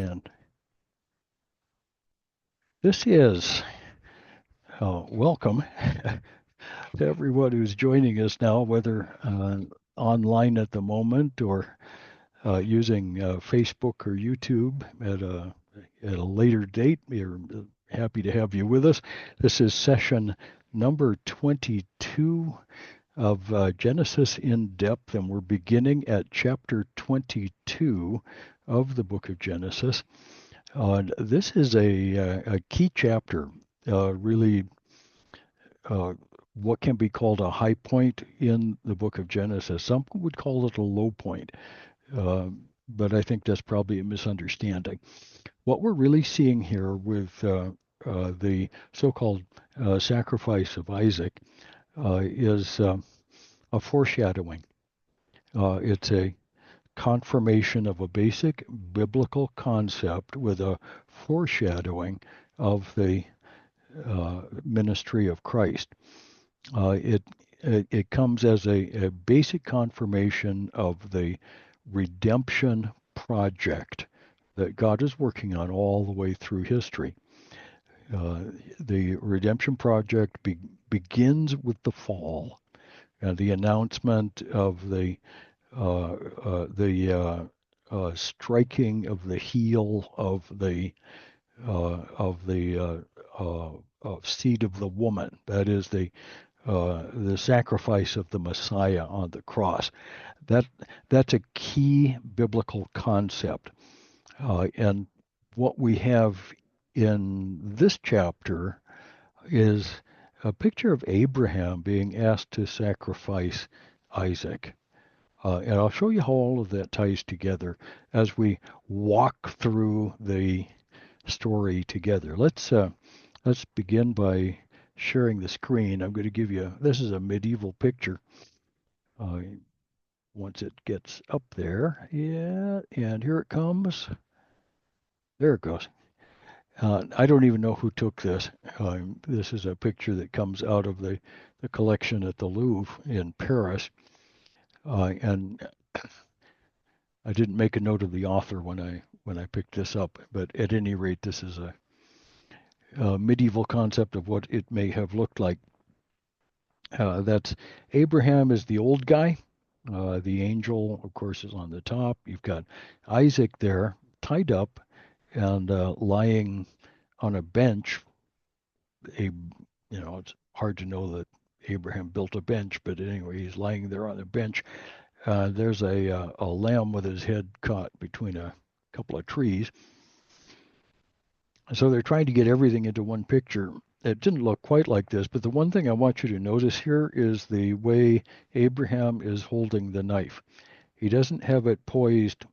And this is welcome to everyone who's joining us now, whether online at the moment or using Facebook or YouTube at a later date. We're happy to have you with us. This is session number 22 of Genesis in Depth, and we're beginning at chapter 22 of the book of Genesis. This is a key chapter, really what can be called a high point in the book of Genesis. Some would call it a low point, but I think that's probably a misunderstanding. What we're really seeing here with the so-called sacrifice of Isaac is a foreshadowing. It's a confirmation of a basic biblical concept with a foreshadowing of the ministry of Christ. It comes as a basic confirmation of the redemption project that God is working on all the way through history. The redemption project begins with the fall and the announcement of the striking of the heel of the seed of the woman. That is the sacrifice of the Messiah on the cross. That's a key biblical concept. And what we have in this chapter is a picture of Abraham being asked to sacrifice Isaac. And I'll show you how all of that ties together as we walk through the story together. Let's begin by sharing the screen. I'm going to give you, this is a medieval picture. Once it gets up there, yeah, and here it comes. There it goes. I don't even know who took this. This is a picture that comes out of the collection at the Louvre in Paris. And I didn't make a note of the author when I picked this up, but at any rate, this is a medieval concept of what it may have looked like. That's Abraham is the old guy. The angel, of course, is on the top. You've got Isaac there, tied up and lying on a bench. It's hard to know that Abraham built a bench, but anyway, he's lying there on a bench. There's a lamb with his head caught between a couple of trees. So they're trying to get everything into one picture. It didn't look quite like this, but the one thing I want you to notice here is the way Abraham is holding the knife. He doesn't have it poised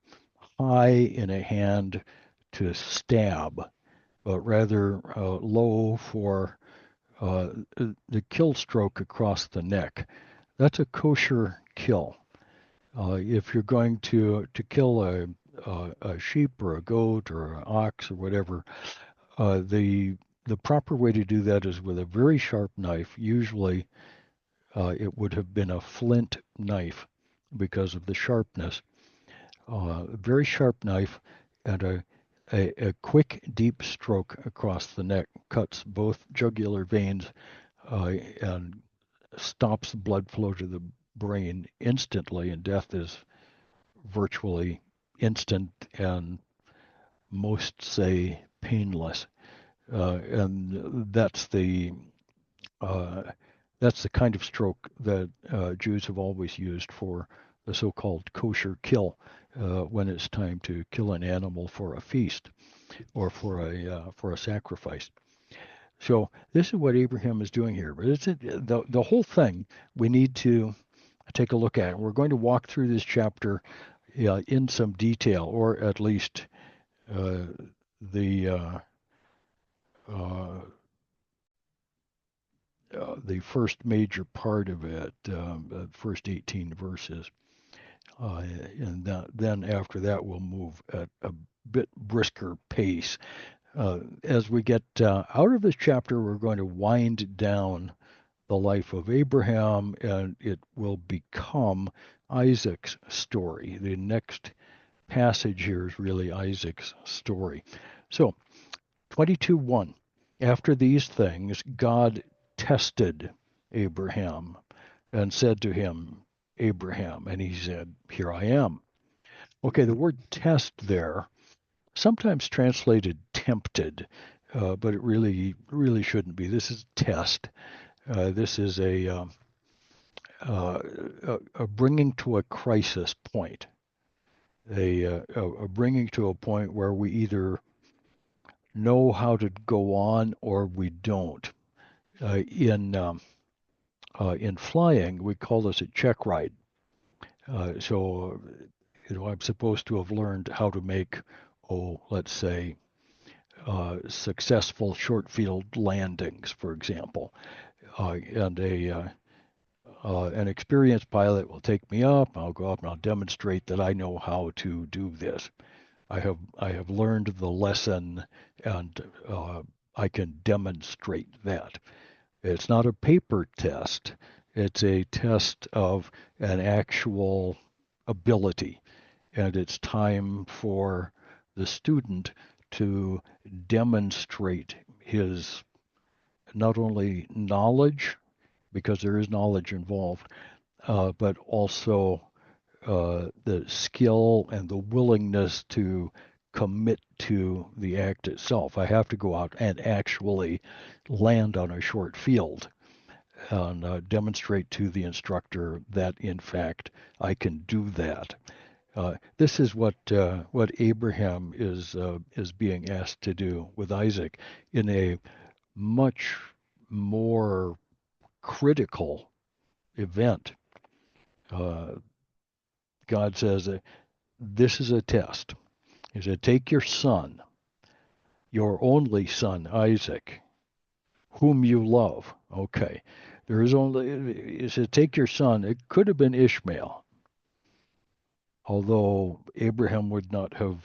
high in a hand to stab, but rather low for the kill stroke across the neck. That's a kosher kill. If you're going to kill a sheep or a goat or an ox or whatever, the proper way to do that is with a very sharp knife. Usually, it would have been a flint knife because of the sharpness. Very sharp knife and a quick, deep stroke across the neck cuts both jugular veins and stops the blood flow to the brain instantly, and death is virtually instant and most say painless. And that's the kind of stroke that Jews have always used for the so-called kosher kill when it's time to kill an animal for a feast or for a sacrifice. So this is what Abraham is doing here. But it's the whole thing we need to take a look at. We're going to walk through this chapter in some detail, or at least the first major part of it, the first 18 verses. And then after that, we'll move at a bit brisker pace. As we get out of this chapter, we're going to wind down the life of Abraham, and it will become Isaac's story. The next passage here is really Isaac's story. So 22:1. After these things, God tested Abraham and said to him, Abraham, and he said, Here I am. Okay, the word test there, sometimes translated tempted, but it really shouldn't be. This is test. This is a bringing to a crisis point, a bringing to a point where we either know how to go on or we don't. In flying, we call this a check ride. So, I'm supposed to have learned how to make, let's say, successful short field landings, for example. And an experienced pilot will take me up. I'll go up and I'll demonstrate that I know how to do this. I have learned the lesson, and I can demonstrate that. It's not a paper test. It's a test of an actual ability, and it's time for the student to demonstrate his not only knowledge, because there is knowledge involved, but also the skill and the willingness to commit to the act itself. I have to go out and actually land on a short field and demonstrate to the instructor that, in fact, I can do that. This is what Abraham is being asked to do with Isaac in a much more critical event. Uh, God says, this is a test. He said, take your son, your only son, Isaac, whom you love. Okay. There is only, he said, take your son. It could have been Ishmael, although Abraham would not have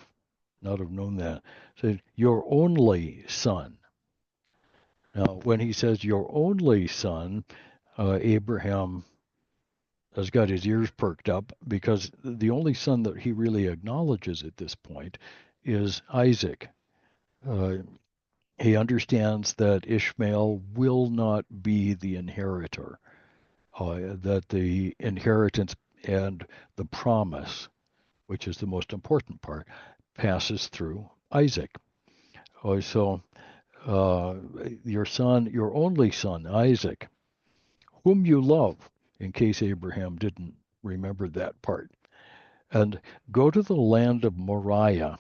known that. He said, your only son. Now, when he says your only son, Abraham has got his ears perked up, because the only son that he really acknowledges at this point is Isaac. Uh, he understands that Ishmael will not be the inheritor, that the inheritance and the promise, which is the most important part, passes through Isaac. So your son, your only son, Isaac, whom you love, in case Abraham didn't remember that part, and go to the land of Moriah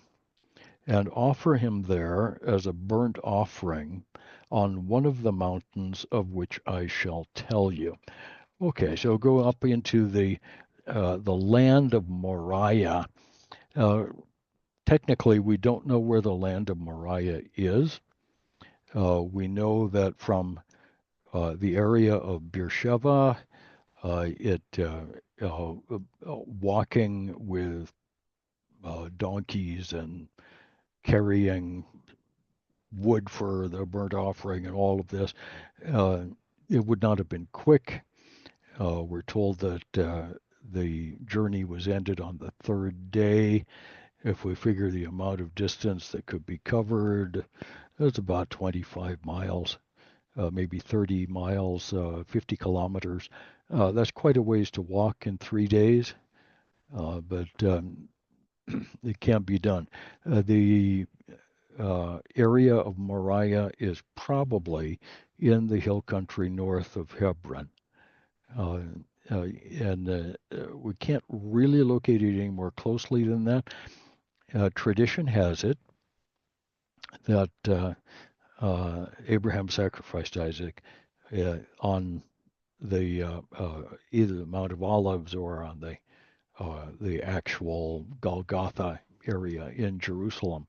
and offer him there as a burnt offering on one of the mountains of which I shall tell you. Okay, so go up into the land of Moriah. Uh, Technically, we don't know where the land of Moriah is. We know that from the area of Beersheba, walking with donkeys and carrying wood for the burnt offering and all of this, uh, it would not have been quick. We're told that the journey was ended on the third day. If we figure the amount of distance that could be covered, it's about 25 miles, maybe 30 miles, 50 kilometers. That's quite a ways to walk in 3 days, but it can be done. The area of Moriah is probably in the hill country north of Hebron. Uh, and we can't really locate it any more closely than that. Tradition has it that Abraham sacrificed Isaac on the either the Mount of Olives or on the actual Golgotha area in Jerusalem.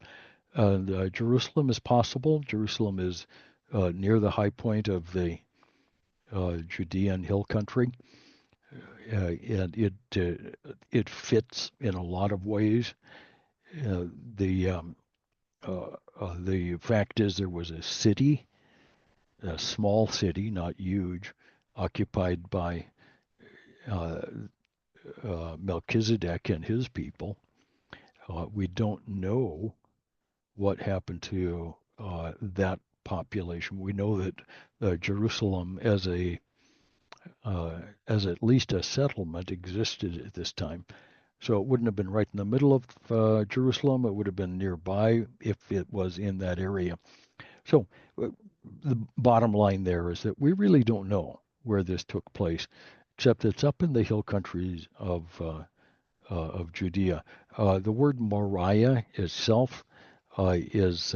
And Jerusalem is possible. Jerusalem is near the high point of the Judean hill country, and it fits in a lot of ways. Uh, the the fact is, there was a city, a small city, not huge, occupied by Melchizedek and his people. We don't know what happened to that population. We know that Jerusalem as at least a settlement existed at this time. So it wouldn't have been right in the middle of Jerusalem. It would have been nearby if it was in that area. So the bottom line there is that we really don't know where this took place, except it's up in the hill countries of Judea. The word Moriah itself is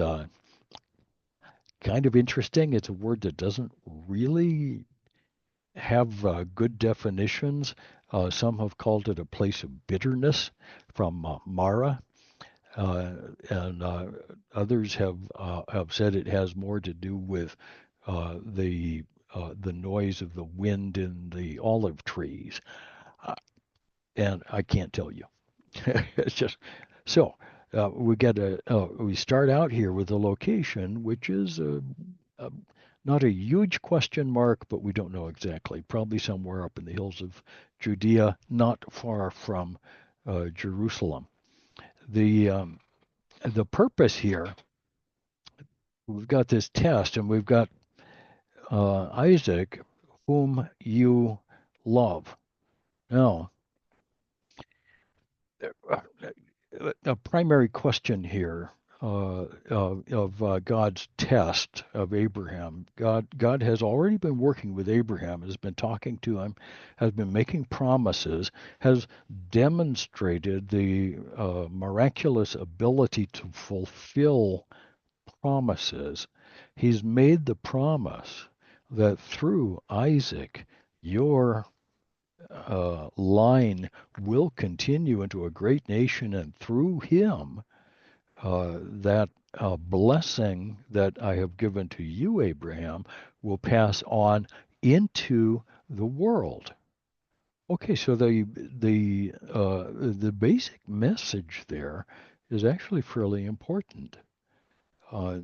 kind of interesting. It's a word that doesn't really have good definitions. Some have called it a place of bitterness from Mara, uh, and others have said it has more to do with the noise of the wind in the olive trees, uh, and I can't tell you. It's just so we start out here with a location which is a, not a huge question mark, but we don't know exactly. Probably somewhere up in the hills of Judea, not far from Jerusalem. The the purpose here, we've got this test, and we've got Isaac, whom you love. Now, a primary question here of God's test of Abraham. God has already been working with Abraham, has been talking to him, has been making promises, has demonstrated the miraculous ability to fulfill promises. He's made the promise that through Isaac, your line will continue into a great nation, and through him, that blessing that I have given to you, Abraham, will pass on into the world. Okay, so the basic message there is actually fairly important. Uh,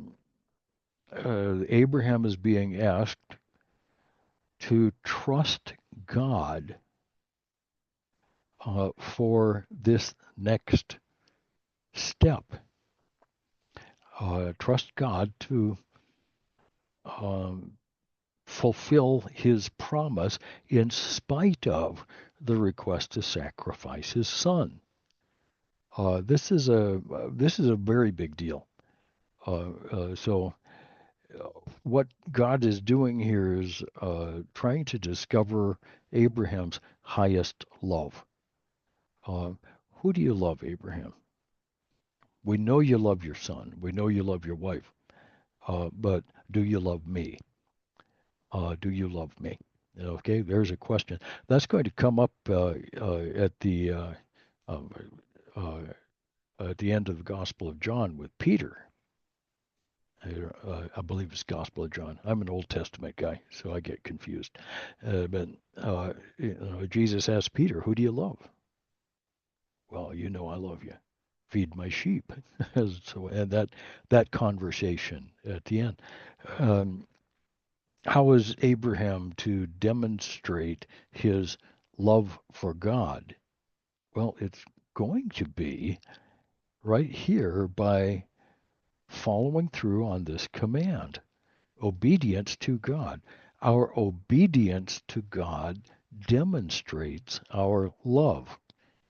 Abraham is being asked to trust God for this next step. Trust God to um, fulfill his promise in spite of the request to sacrifice his son. This is a very big deal. So what God is doing here is trying to discover Abraham's highest love. Uh, who do you love, Abraham? We know you love your son. We know you love your wife. But do you love me? Do you love me? Okay, there's a question. That's going to come up um, uh, at the end of the Gospel of John with Peter. I believe it's Gospel of John. I'm an Old Testament guy, so I get confused. But Jesus asked Peter, "Who do you love?" Well, you know I love you. Feed my sheep. So, and that conversation at the end. Um, how is Abraham to demonstrate his love for God? Well, it's going to be right here by following through on this command, obedience to God. Our obedience to God demonstrates our love.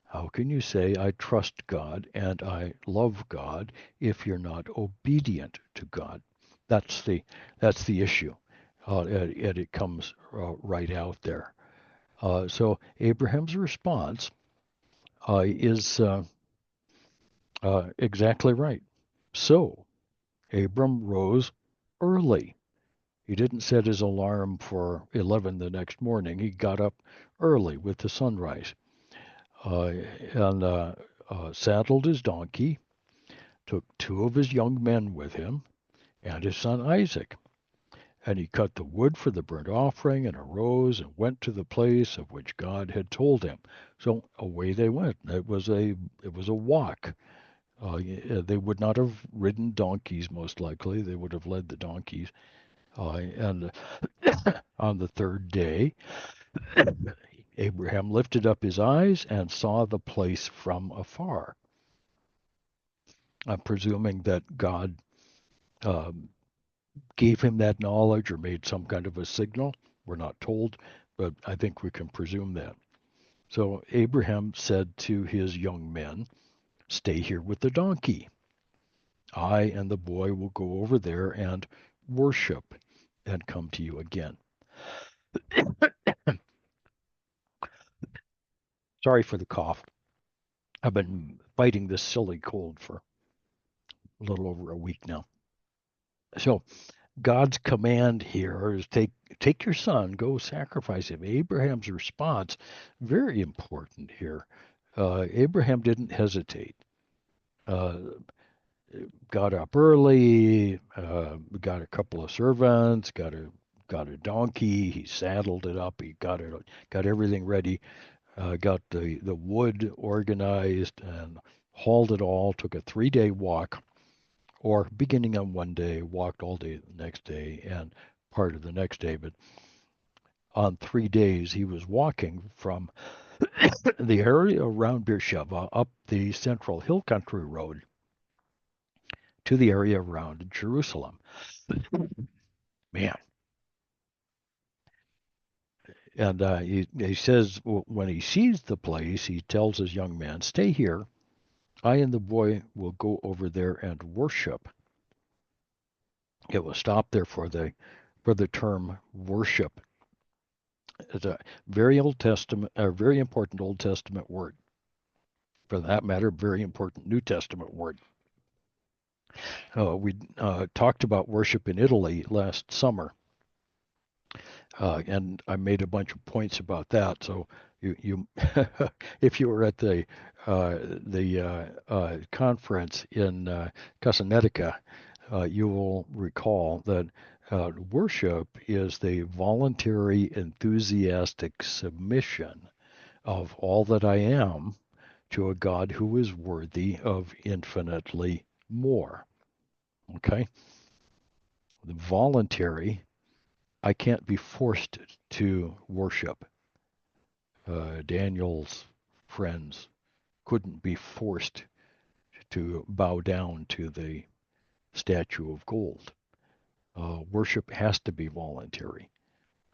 How can you say, I trust God and I love God if you're not obedient to God? That's the issue. And it comes right out there. So Abraham's response is exactly right. So Abram rose early. He didn't set his alarm for 11 the next morning. He got up early with the sunrise and saddled his donkey, took two of his young men with him, and his son Isaac. And he cut the wood for the burnt offering and arose and went to the place of which God had told him. So away they went. It was a walk. They would not have ridden donkeys, most likely. They would have led the donkeys. And on the third day, Abraham lifted up his eyes and saw the place from afar. I'm presuming that God um, gave him that knowledge or made some kind of a signal. We're not told, but I think we can presume that. So Abraham said to his young men, "Stay here with the donkey. I and the boy will go over there and worship and come to you again." Sorry for the cough. I've been fighting this silly cold for a little over a week now. So God's command here is take your son, go sacrifice him. Abraham's response, very important here. Abraham didn't hesitate. Uh, got up early, got a couple of servants, got a donkey. He saddled it up. He got everything ready. Got the wood organized and hauled it all. Took a 3-day walk, or beginning on one day, walked all day the next day and part of the next day. But on 3 days, he was walking from the area around Beersheba up the central hill country road to the area around Jerusalem. Man. And he says when he sees the place, he tells his young man, "Stay here. I and the boy will go over there and worship." It will stop there for the term worship. It's a very important Old Testament word. For that matter, very important New Testament word. We talked about worship in Italy last summer, and I made a bunch of points about that. So you if you were at the conference in Casanetica, you will recall that worship is the voluntary, enthusiastic submission of all that I am to a God who is worthy of infinitely more. Okay? The voluntary, I can't be forced to worship. Daniel's friends couldn't be forced to bow down to the statue of gold. Worship has to be voluntary.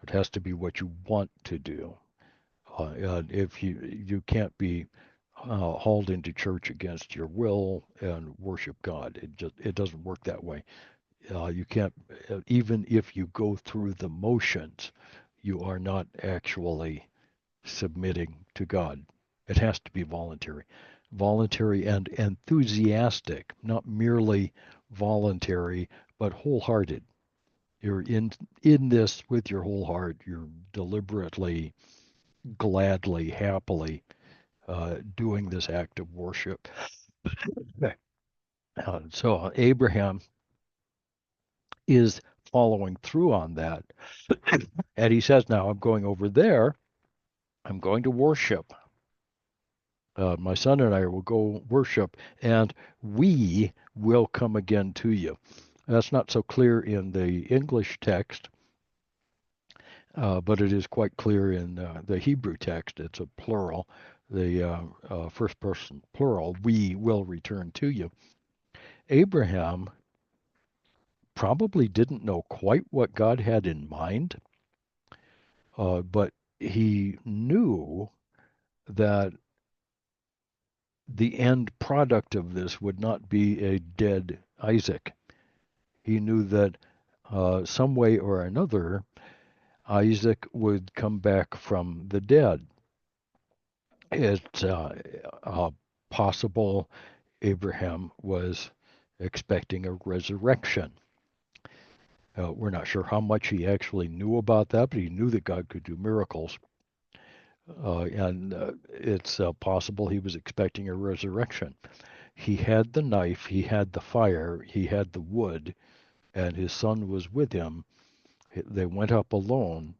It has to be what you want to do. If you can't be hauled into church against your will and worship God. It doesn't work that way. You can't even if you go through the motions, you are not actually submitting to God. It has to be voluntary. Voluntary and enthusiastic, not merely voluntary, but wholehearted. You're in this with your whole heart. You're deliberately, gladly, happily doing this act of worship. So Abraham is following through on that. And he says, now I'm going over there. I'm going to worship. My son and I will go worship, and we will come again to you. That's not so clear in the English text, but it is quite clear in the Hebrew text. It's a plural, the first person plural, we will return to you. Abraham probably didn't know quite what God had in mind, but he knew that the end product of this would not be a dead Isaac. He knew that some way or another, Isaac would come back from the dead. It's possible Abraham was expecting a resurrection. We're not sure how much he actually knew about that, but he knew that God could do miracles. And it's possible he was expecting a resurrection. He had the knife, he had the fire, he had the wood, and his son was with him. They went up alone.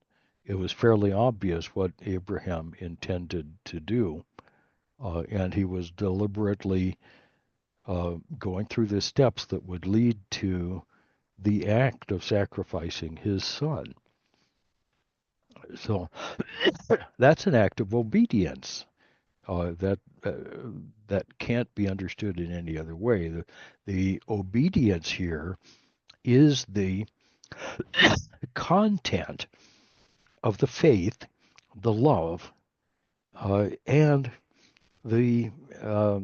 It was fairly obvious what Abraham intended to do, and he was deliberately going through the steps that would lead to the act of sacrificing his son. So that's an act of obedience. That can't be understood in any other way. The obedience here is the content of the faith, the love, and the uh,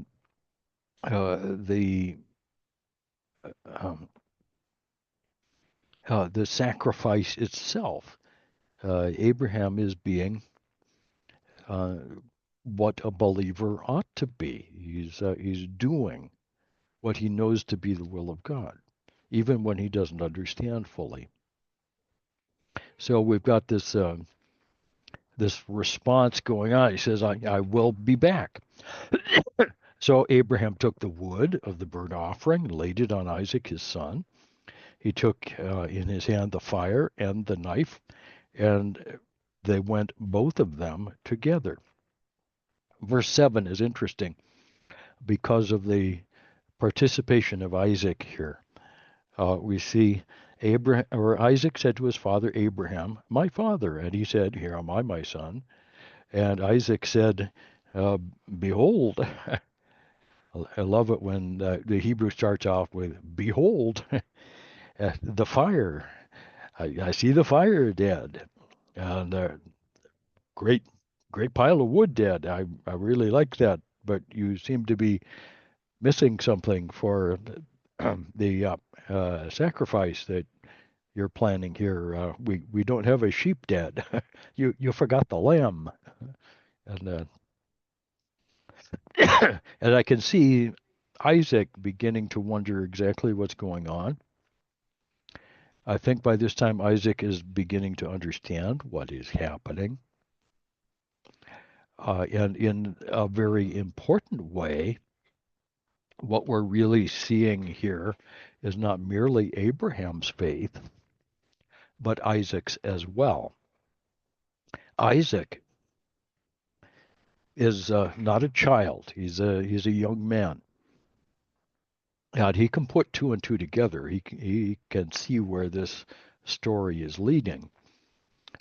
the um, the sacrifice itself. Abraham is being uh, what a believer ought to be. He's doing what he knows to be the will of God, even when he doesn't understand fully. So we've got this response going on. He says, I will be back. So Abraham took the wood of the burnt offering and laid it on Isaac his son. He took in his hand the fire and the knife, and they went both of them together. Verse 7 is interesting because of the participation of Isaac here. We see Isaac said to his father Abraham, "My father," and he said, "Here am I, my son." And Isaac said, uh, "Behold." I love it when the Hebrew starts off with "Behold, the fire. I see the fire, Dad, and great, great pile of wood, Dad. I really like that, but you seem to be missing something for the sacrifice that you're planning here. We don't have a sheep, Dad. You forgot the lamb." And and I can see Isaac beginning to wonder exactly what's going on. I think by this time Isaac is beginning to understand what is happening. And in a very important way, what we're really seeing here is not merely Abraham's faith, but Isaac's as well. Isaac is not a child; he's a young man, and he can put two and two together. He can see where this story is leading,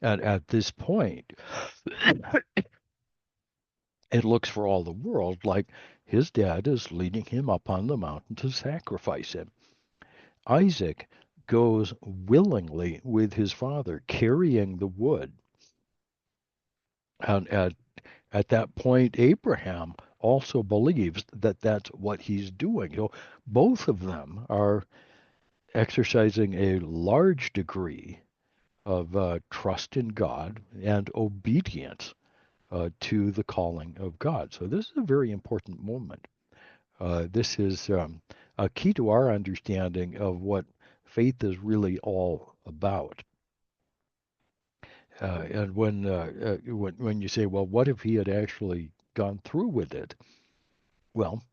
and at this point, it looks for all the world like his dad is leading him up on the mountain to sacrifice him. Isaac goes willingly with his father, carrying the wood. And at that point, Abraham also believes that that's what he's doing. So both of them are exercising a large degree of trust in God and obedience to the calling of God. So this is a very important moment. This is a key to our understanding of what faith is really all about. And when you say, well, what if he had actually gone through with it? Well,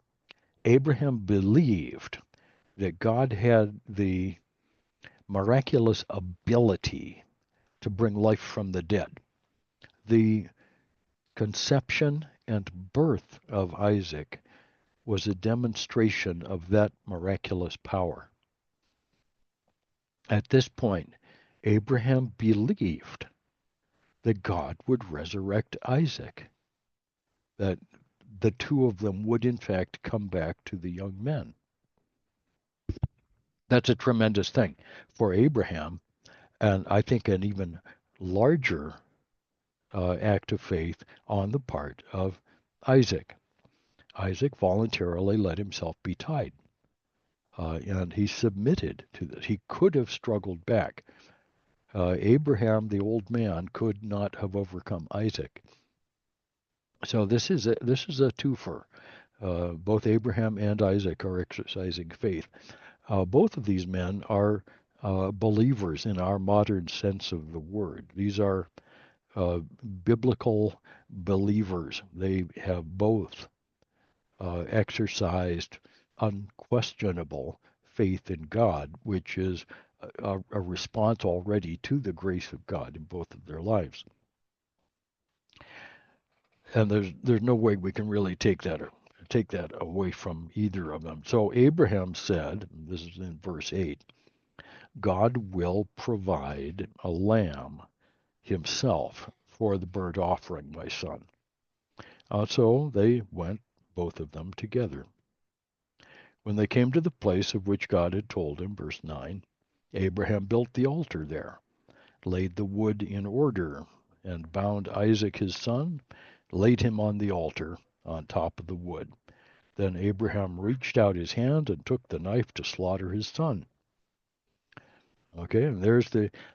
Abraham believed that God had the miraculous ability to bring life from the dead. The conception and birth of Isaac was a demonstration of that miraculous power. At this point, Abraham believed that God would resurrect Isaac, that the two of them would in fact come back to the young men. That's a tremendous thing for Abraham, and I think an even larger act of faith on the part of Isaac. Isaac voluntarily let himself be tied, and he submitted to this. He could have struggled back. Abraham, the old man, could not have overcome Isaac. So this is a twofer. Both Abraham and Isaac are exercising faith. Both of these men are believers in our modern sense of the word. These are biblical believers. They have both exercised unquestionable faith in God, which is a response already to the grace of God in both of their lives. And there's no way we can really take that away from either of them. So Abraham said, this is in verse 8, God will provide a lamb himself for the burnt offering, my son. So they went, both of them, together. When they came to the place of which God had told him, verse 9, Abraham built the altar there, laid the wood in order, and bound Isaac his son, laid him on the altar on top of the wood. Then Abraham reached out his hand and took the knife to slaughter his son. Okay, and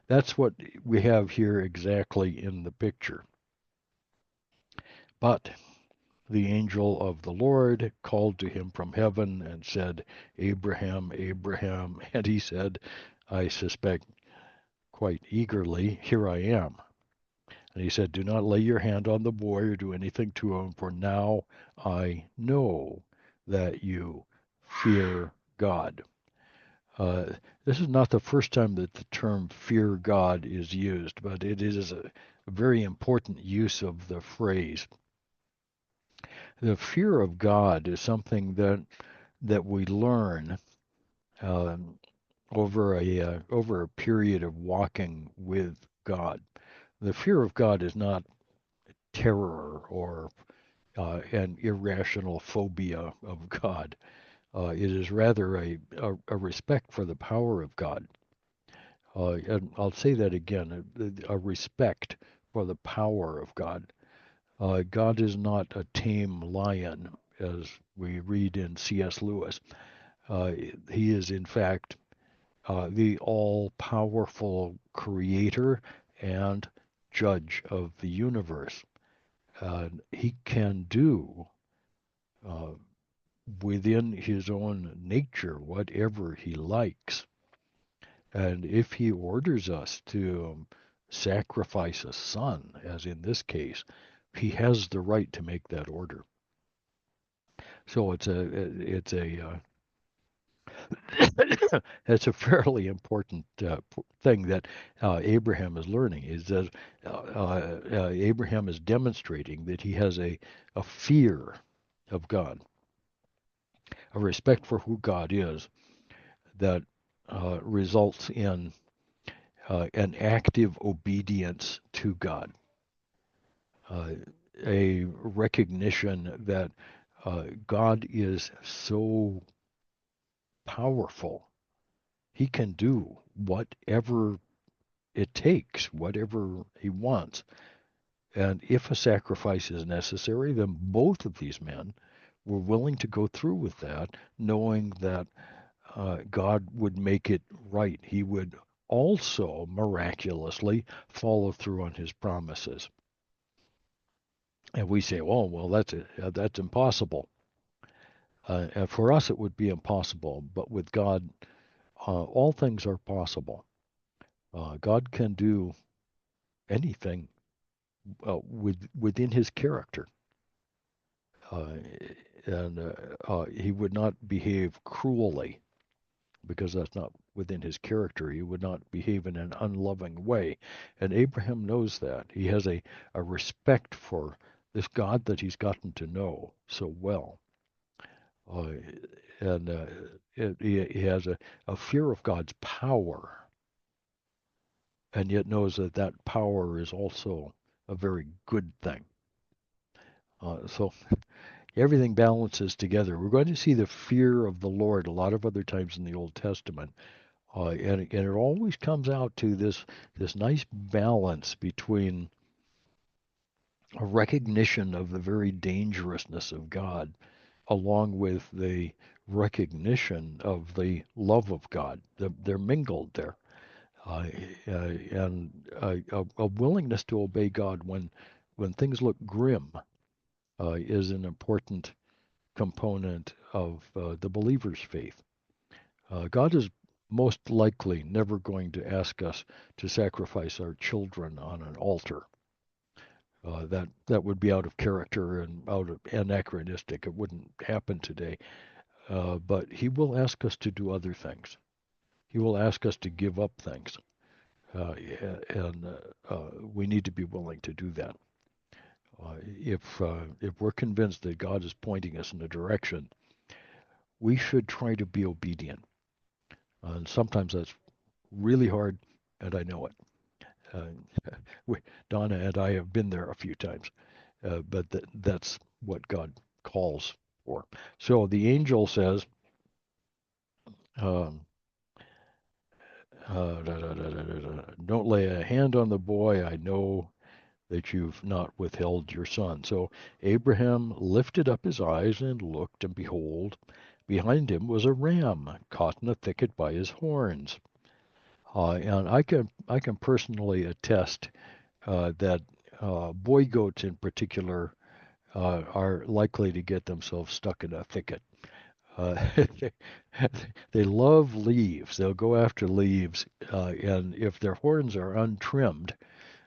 that's what we have here exactly in the picture. But the angel of the Lord called to him from heaven and said, Abraham, Abraham. And he said, I suspect quite eagerly, here I am. And he said, do not lay your hand on the boy or do anything to him, for now I know that you fear God. Uh, this is not the first time that the term fear God is used, but it is a very important use of the phrase. The fear of God is something that we learn um, over a period of walking with God. The fear of God is not terror or an irrational phobia of God. It is rather a respect for the power of God. And I'll say that again, a respect for the power of God. God is not a tame lion, as we read in C.S. Lewis. He is, in fact, the all-powerful creator and judge of the universe. He can do uh, within his own nature whatever he likes. And if he orders us to sacrifice a son, as in this case, he has the right to make that order. So it's a fairly important thing that Abraham is learning is that Abraham is demonstrating that he has a fear of God, a respect for who God is that results in an active obedience to God, uh, a recognition that God is so powerful. He can do whatever it takes, whatever he wants. And if a sacrifice is necessary, then both of these men were willing to go through with that, knowing that God would make it right. He would also miraculously follow through on his promises. And we say, oh, well, that's impossible. And for us, it would be impossible. But with God, all things are possible. God can do anything within his character. Uh, and he would not behave cruelly because that's not within his character. He would not behave in an unloving way. And Abraham knows that. He has a respect for this God that he's gotten to know so well. Uh, and he has a fear of God's power, and yet knows that that power is also a very good thing. So everything balances together. We're going to see the fear of the Lord a lot of other times in the Old Testament. And it always comes out to this nice balance between a recognition of the very dangerousness of God, along with the recognition of the love of God. They're mingled there, and a willingness to obey God when things look grim is an important component of the believer's faith. God is most likely never going to ask us to sacrifice our children on an altar. That would be out of character and out of anachronistic. It wouldn't happen today. But He will ask us to do other things. He will ask us to give up things, and we need to be willing to do that. If we're convinced that God is pointing us in a direction, we should try to be obedient. And sometimes that's really hard, and I know it. Uh, Donna and I have been there a few times, but that's what God calls for. So the angel says, um, don't lay a hand on the boy. I know that you've not withheld your son. So Abraham lifted up his eyes and looked, and behold, behind him was a ram caught in a thicket by his horns. And I can personally attest that boy goats in particular are likely to get themselves stuck in a thicket. They, they love leaves. They'll go after leaves, and if their horns are untrimmed,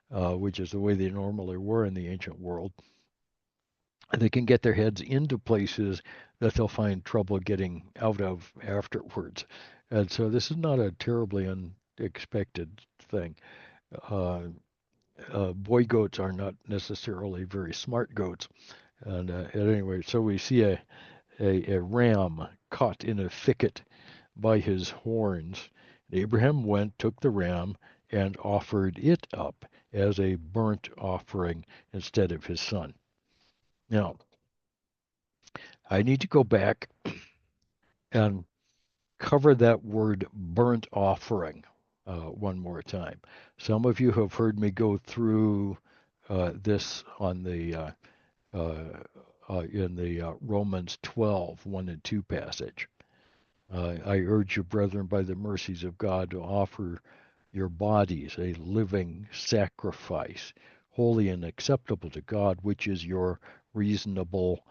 which is the way they normally were in the ancient world, they can get their heads into places that they'll find trouble getting out of afterwards. And so this is not a terribly unexpected thing. Uh, Boy goats are not necessarily very smart goats. And anyway, so we see a ram caught in a thicket by his horns. Abraham went, took the ram, and offered it up as a burnt offering instead of his son. Now, I need to go back and cover that word burnt offering one more time. Some of you have heard me go through this on the in the Romans 12, 1 and 2 passage. I urge you, brethren, by the mercies of God, to offer your bodies a living sacrifice, holy and acceptable to God, which is your reasonable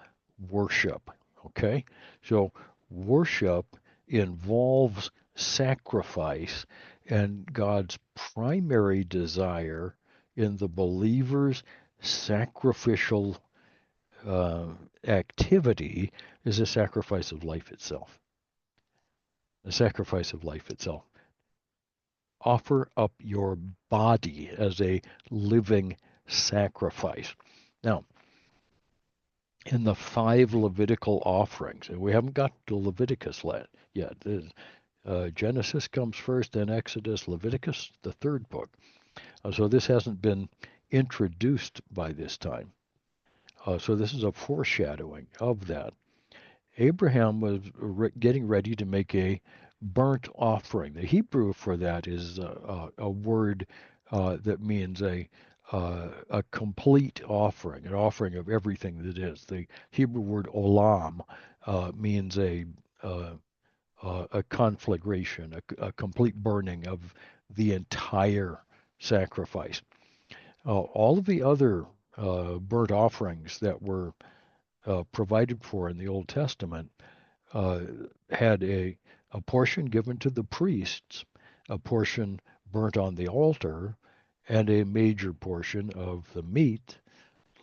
worship. Okay? So, worship involves sacrifice, and God's primary desire in the believer's sacrificial activity is a sacrifice of life itself. The sacrifice of life itself. Offer up your body as a living sacrifice. Now, in the 5 Levitical offerings, and we haven't got to Leviticus yet. Genesis comes first, then Exodus, Leviticus, the 3rd book. So this hasn't been introduced by this time. So this is a foreshadowing of that. Abraham was getting ready to make a burnt offering. The Hebrew for that is a word that means a complete offering, an offering of everything that is. The Hebrew word olam means a conflagration, a complete burning of the entire sacrifice. All of the other burnt offerings that were provided for in the Old Testament uh, had a portion given to the priests, a portion burnt on the altar, and a major portion of the meat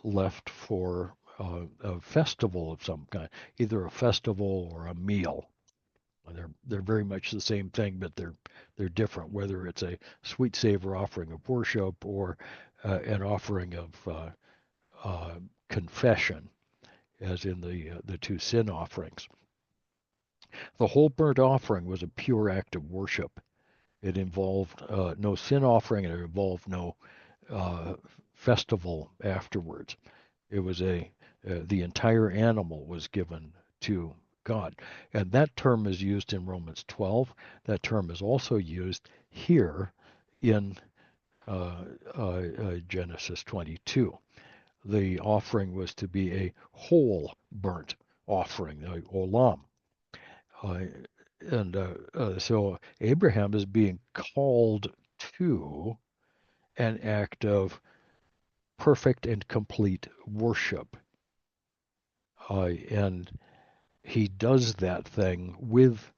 left for a festival of some kind, either a festival or a meal. They're very much the same thing, but they're different. Whether it's a sweet savor offering of worship or an offering of confession, as in the 2 sin offerings. The whole burnt offering was a pure act of worship. It involved no sin offering, and it involved no festival afterwards. It was the entire animal was given to God. And that term is used in Romans 12. That term is also used here in Genesis 22. The offering was to be a whole burnt offering, the olam. So Abraham is being called to an act of perfect and complete worship. And he does that thing with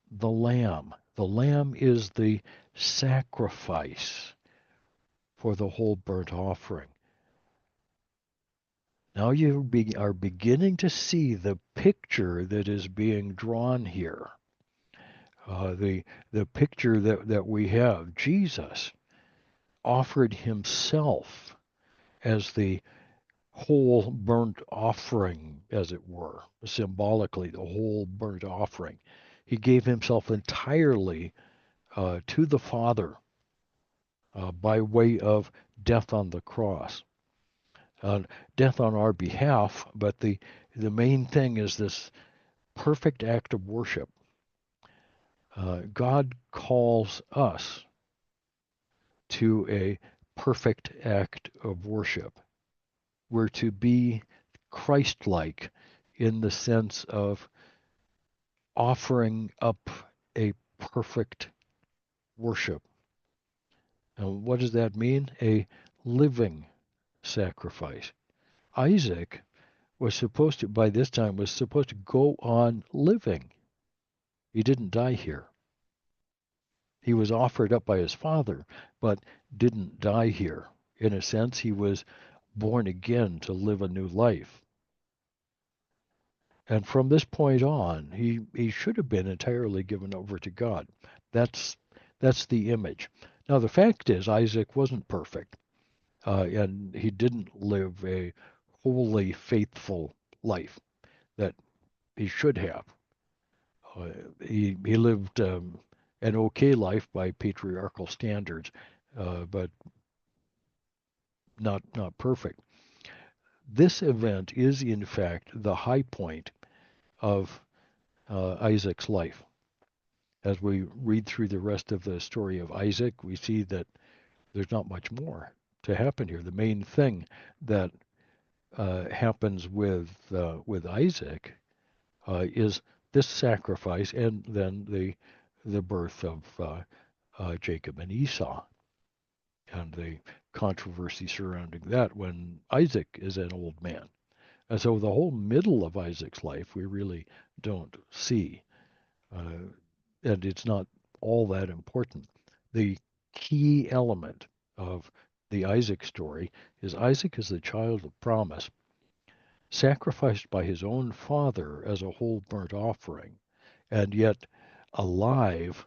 the lamb. The lamb is the sacrifice for the whole burnt offering. Now you are beginning to see the picture that is being drawn here. The picture that we have, Jesus offered himself as the whole burnt offering, as it were, symbolically, the whole burnt offering. He gave himself entirely to the Father by way of death on the cross. death on our behalf, but the main thing is this perfect act of worship. God calls us to a perfect act of worship. We're to be Christ-like in the sense of offering up a perfect worship. And what does that mean? A living sacrifice. Isaac was supposed to, by this time, was supposed to go on living. He didn't die here. He was offered up by his father, but didn't die here. In a sense, he was born again to live a new life. And from this point on, he should have been entirely given over to God. That's that's the image. Now the fact is, Isaac wasn't perfect, and he didn't live a wholly faithful life that he should have. Uh, he lived an okay life by patriarchal standards, but not perfect. This event is in fact the high point of Isaac's life. As we read through the rest of the story of Isaac, we see that there's not much more to happen here. The main thing that happens with Isaac is this sacrifice, and then the birth of Jacob and Esau, and the controversy surrounding that when Isaac is an old man. And so the whole middle of Isaac's life we really don't see. And it's not all that important. The key element of the Isaac story is Isaac is the child of promise, sacrificed by his own father as a whole burnt offering, and yet alive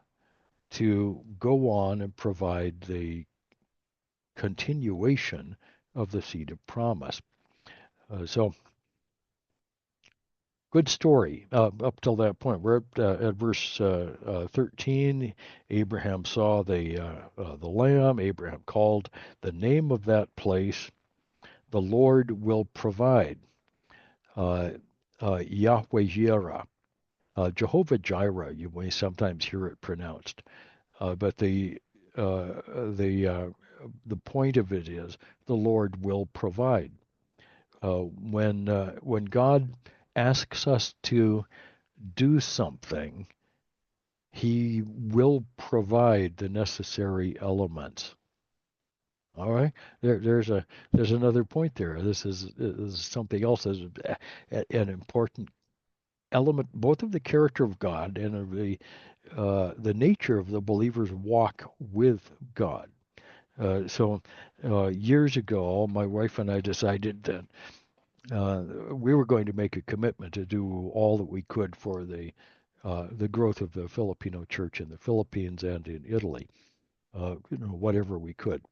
to go on and provide the continuation of the seed of promise. So good story up till that point. We're at verse 13. Abraham saw the lamb. Abraham called the name of that place, "The Lord will provide." Yahweh Jireh, Jehovah Jireh. You may sometimes hear it pronounced, but the point of it is the Lord will provide. When God asks us to do something, he will provide the necessary elements. All right, there's another point there. This is something else as an important element, both of the character of God and of the nature of the believer's walk with God. So years ago, my wife and I decided that we were going to make a commitment to do all that we could for the growth of the Filipino church in the Philippines and in Italy, whatever we could.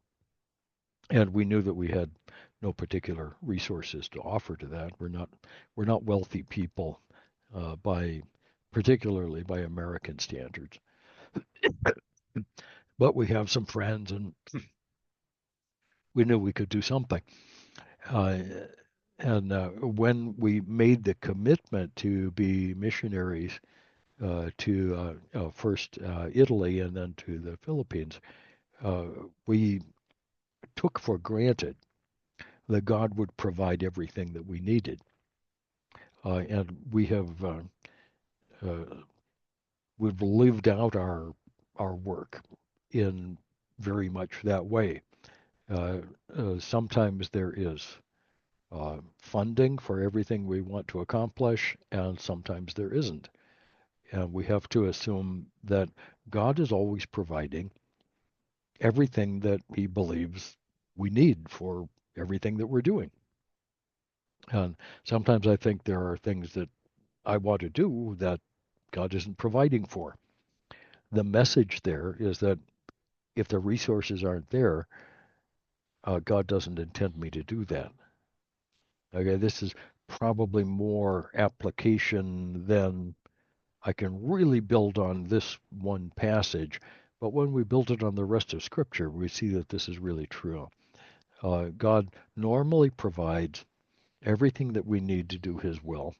And we knew that we had no particular resources to offer to that. We're not wealthy people, particularly by American standards, but we have some friends, and we knew we could do something. Uh, and when we made the commitment to be missionaries to first Italy and then to the Philippines, we took for granted that God would provide everything that we needed. And we've lived out our work in very much that way. Sometimes there is funding for everything we want to accomplish, and sometimes there isn't. And we have to assume that God is always providing everything that he believes we need for everything that we're doing. And sometimes I think there are things that I want to do that God isn't providing for. The message there is that if the resources aren't there, God doesn't intend me to do that. Okay, this is probably more application than I can really build on this one passage. But when we build it on the rest of Scripture, we see that this is really true. God normally provides everything that we need to do His will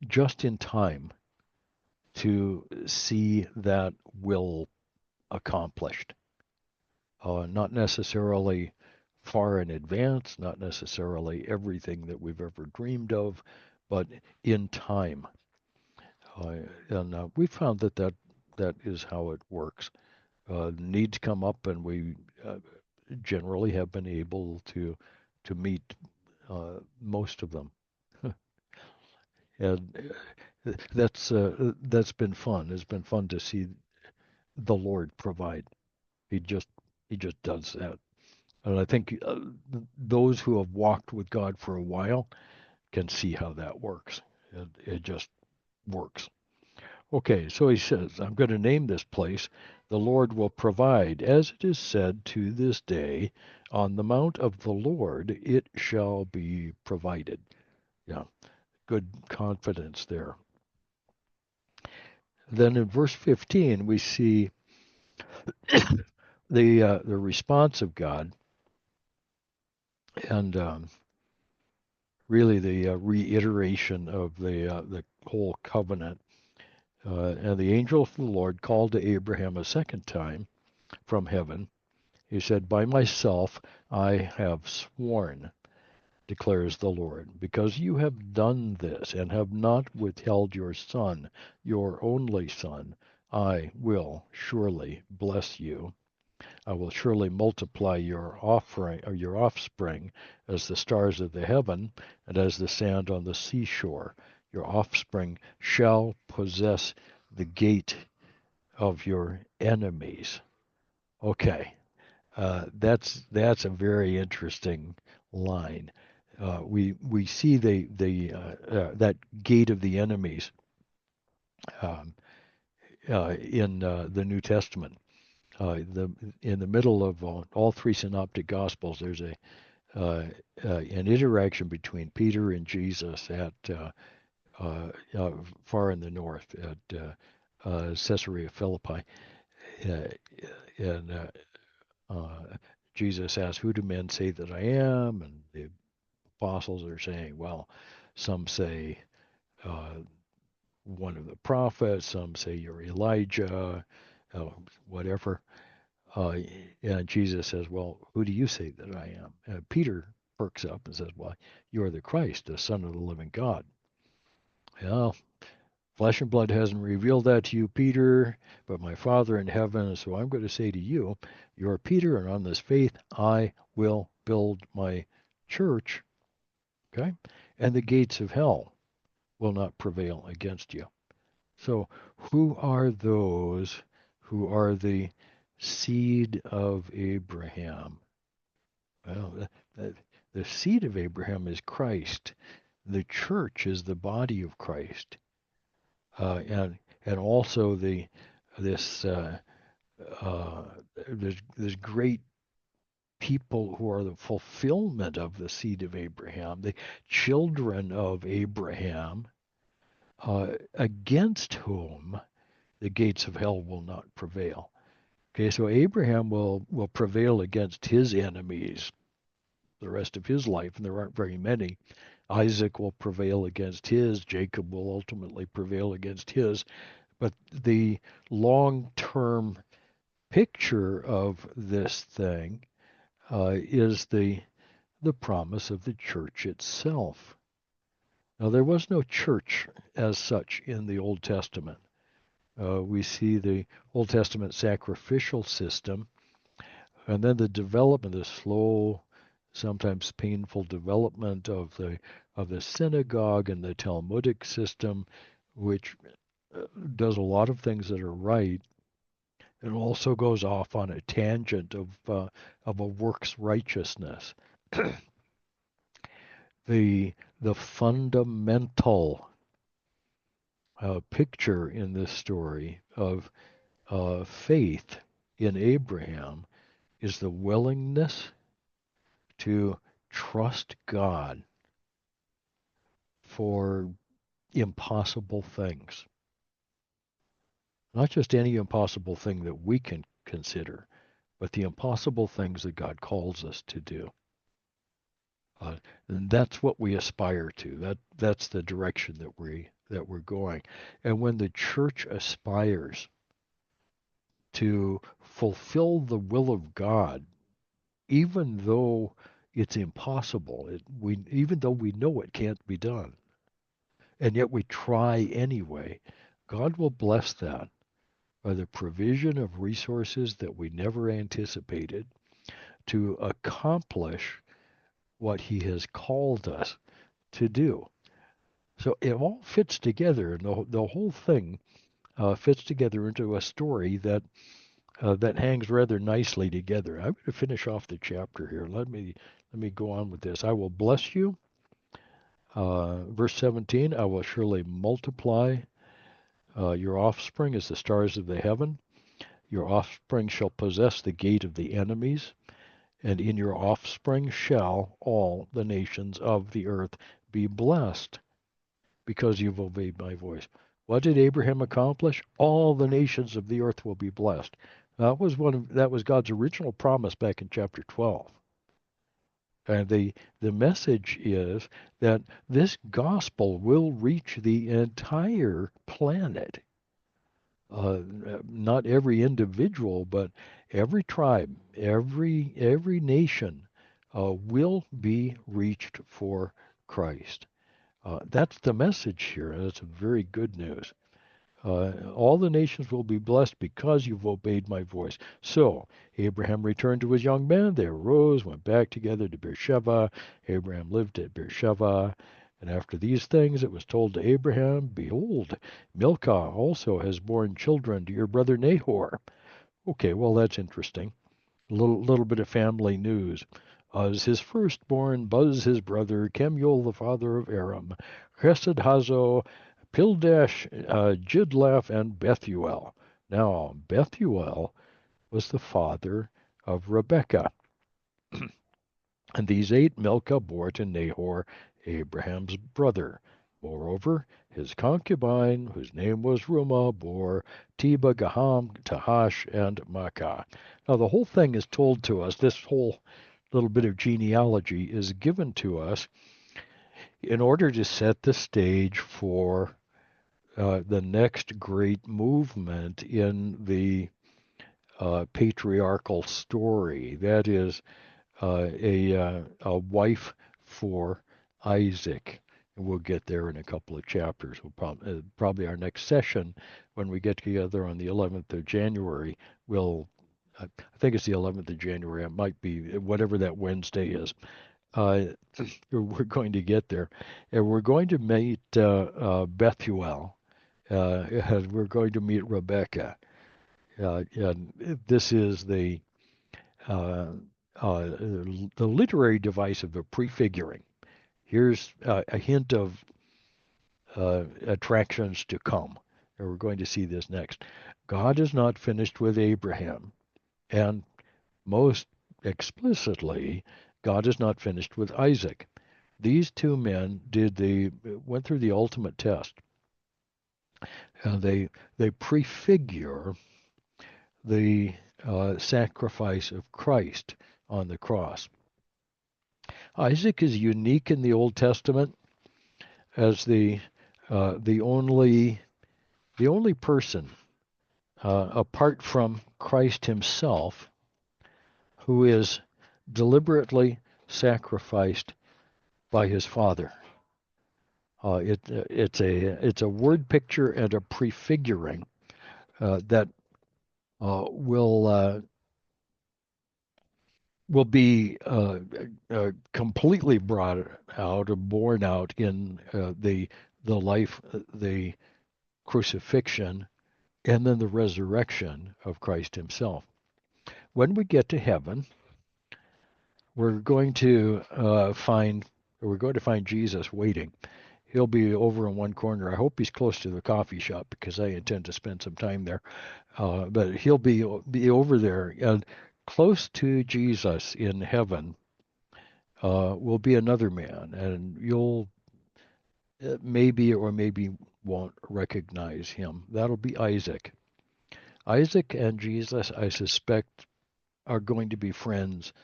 just in time to see that will accomplished. Not necessarily far in advance, not necessarily everything that we've ever dreamed of, but in time. And we found that is how it works. Needs come up, and we generally have been able to meet most of them. And that's been fun. It's been fun to see the Lord provide. He just he just does that. And I think those who have walked with God for a while can see how that works. It just works. Okay, so he says, I'm going to name this place, the Lord will provide, as it is said to this day, on the mount of the Lord it shall be provided. Yeah, good confidence there. Then in verse 15, we see the response of God, and really the reiteration of the whole covenant. And the angel of the Lord called to Abraham a second time from heaven. He said, by myself I have sworn, declares the Lord, because you have done this and have not withheld your son, your only son, I will surely bless you. I will surely multiply your offering or your offspring as the stars of the heaven and as the sand on the seashore. Your offspring shall possess the gate of your enemies. Okay, that's a very interesting line. We see that gate of the enemies um, in the New Testament. In the middle of all three synoptic gospels, there's an interaction between Peter and Jesus at far in the north at Caesarea Philippi, uh, and Jesus asks, "Who do men say that I am?" And the apostles are saying, "Well, some say uh, one of the prophets, some say you're Elijah, whatever." Uh, and Jesus says, "Well, who do you say that I am?" And Peter perks up and says, "Well, you are the Christ, the Son of the living God." Well, flesh and blood hasn't revealed that to you, Peter, but my Father in heaven. So I'm going to say to you, you are Peter, and on this faith I will build my church, okay? And the gates of hell will not prevail against you. So who are those who are the seed of Abraham? Well, the seed of Abraham is Christ. The church is the body of Christ, and also this uh, this great people who are the fulfillment of the seed of Abraham, the children of Abraham, against whom the gates of hell will not prevail. Okay, so Abraham will prevail against his enemies the rest of his life, and there aren't very many. Isaac will prevail against his, Jacob will ultimately prevail against his, but the long-term picture of this thing is the promise of the church itself. Now, there was no church as such in the Old Testament. We see the Old Testament sacrificial system, and then the development, the slow, sometimes painful development of the synagogue and the Talmudic system, which does a lot of things that are right. It also goes off on a tangent of a works righteousness. The fundamental picture in this story of faith in Abraham is the willingness to trust God for impossible things. Not just any impossible thing that we can consider, but the impossible things that God calls us to do. Uh, and that's what we aspire to. That's the direction that we're going. And when the church aspires to fulfill the will of God, even though it's impossible, even though we know it can't be done, and yet we try anyway, God will bless that by the provision of resources that we never anticipated to accomplish what he has called us to do. So it all fits together, and the whole thing fits together into a story that hangs rather nicely together. I'm going to finish off the chapter here. Let me go on with this. I will bless you. Verse 17, I will surely multiply your offspring as the stars of the heaven. Your offspring shall possess the gate of the enemies, and in your offspring shall all the nations of the earth be blessed, because you've obeyed my voice. What did Abraham accomplish? All the nations of the earth will be blessed. That was God's original promise back in chapter 12. And the message is that this gospel will reach the entire planet. Not every individual, but every tribe, every nation will be reached for Christ. That's the message here. That's very good news. All the nations will be blessed because you've obeyed my voice. So Abraham returned to his young men. They arose, went back together to Beersheba. Abraham lived at Beersheba. And after these things it was told to Abraham, behold, Milcah also has borne children to your brother Nahor. Okay, well, that's interesting. A little bit of family news. Uz his firstborn, Buz his brother, Kemuel the father of Aram, Chesed Hazo, Pildash, Jidlaph, and Bethuel. Now, Bethuel was the father of Rebekah. And these 8 Milcah bore to Nahor, Abraham's brother. Moreover, his concubine, whose name was Rumah, bore Teba, Gaham, Tahash, and Makkah. Now, the whole thing is told to us. This whole little bit of genealogy is given to us in order to set the stage for the next great movement in the patriarchal story. That is a wife for Isaac. And we'll get there in a couple of chapters. Probably our next session, when we get together on the 11th of January, I think it's the 11th of January. It might be whatever that Wednesday is. We're going to get there. And we're going to meet Bethuel. We're going to meet Rebecca. And this is the literary device of a prefiguring. Here's a hint of attractions to come. And we're going to see this next. God is not finished with Abraham. And most explicitly, God is not finished with Isaac. These two men went through the ultimate test. They prefigure the sacrifice of Christ on the cross. Isaac is unique in the Old Testament as the only person apart from Christ himself who is deliberately sacrificed by his Father. It's a word picture and a prefiguring that will be completely brought out or borne out in the life, the crucifixion, and then the resurrection of Christ himself. When we get to heaven, we're going to find Jesus waiting. He'll be over in one corner. I hope he's close to the coffee shop because I intend to spend some time there. But he'll be over there, and close to Jesus in heaven will be another man, and you'll maybe or maybe won't recognize him. That'll be Isaac. Isaac and Jesus, I suspect, are going to be friends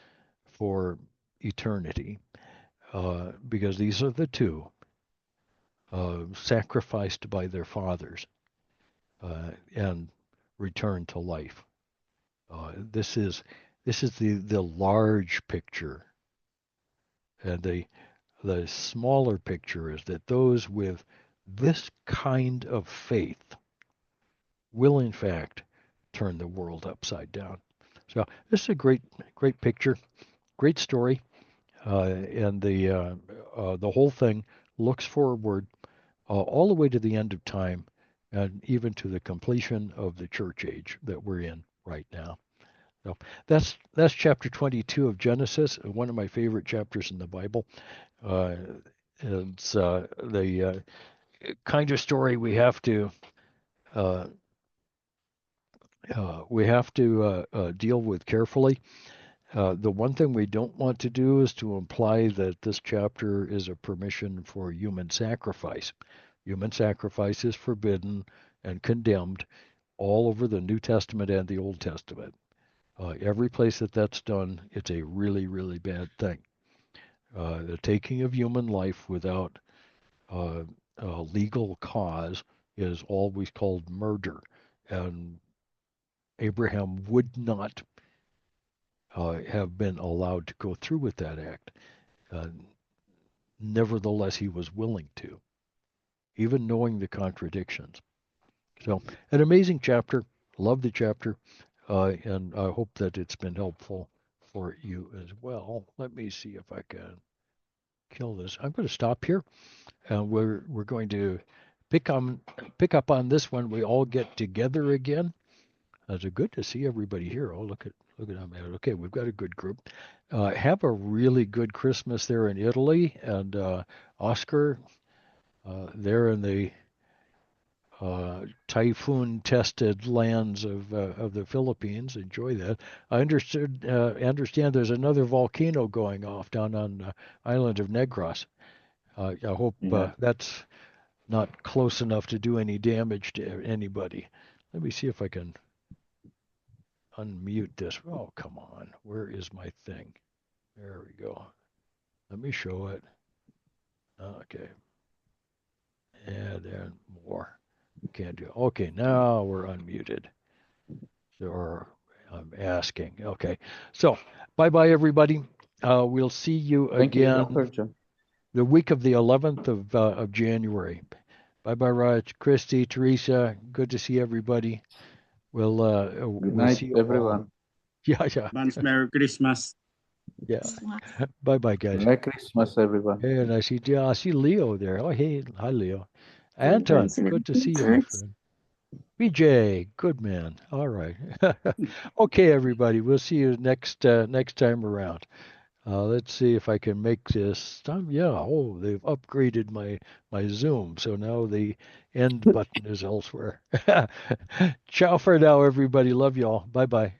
for eternity. because these are the two sacrificed by their fathers and returned to life. This is the large picture, and the smaller picture is that those with this kind of faith will in fact turn the world upside down. So this is a great picture, great story, and the whole thing looks forward all the way to the end of time, and even to the completion of the church age that we're in right now. So that's chapter 22 of Genesis, one of my favorite chapters in the Bible. It's the kind of story we have to deal with carefully. The one thing we don't want to do is to imply that this chapter is a permission for human sacrifice. Human sacrifice is forbidden and condemned all over the New Testament and the Old Testament. Every place that that's done, it's a really, really bad thing. The taking of human life without a legal cause is always called murder. And Abraham would not have been allowed to go through with that act. Nevertheless, he was willing to, even knowing the contradictions. So, an amazing chapter. Love the chapter, and I hope that it's been helpful for you as well. Let me see if I can kill this. I'm going to stop here, and we're going to pick up on this when we all get together again. It's good to see everybody here. Oh, look at them. Okay, we've got a good group. Have a really good Christmas there in Italy, and Oscar, there in the typhoon-tested lands of the Philippines. Enjoy that. I understand there's another volcano going off down on the island of Negros. I hope that's not close enough to do any damage to anybody. Let me see if I can unmute this. Oh, come on. Where is my thing? There we go. Let me show it. Okay. And more. Can't do it. Okay, now we're unmuted. Or I'm asking. Okay. So, bye-bye, everybody. We'll see you again the week of the 11th of January. Bye-bye, Raj, Christy, Teresa. Good to see everybody. We'll see you everyone. All. Yeah. Merry Christmas. Yeah. Bye-bye, guys. Merry Christmas, everyone. Hey, and I see Leo there. Oh, hey, hi, Leo. Anton, good to see you, my friend. BJ, good man. All right. Okay, everybody. We'll see you next time around. Let's see if I can make this time. Yeah. Oh, they've upgraded my Zoom, so now the end button is elsewhere. Ciao for now, everybody. Love y'all. Bye bye.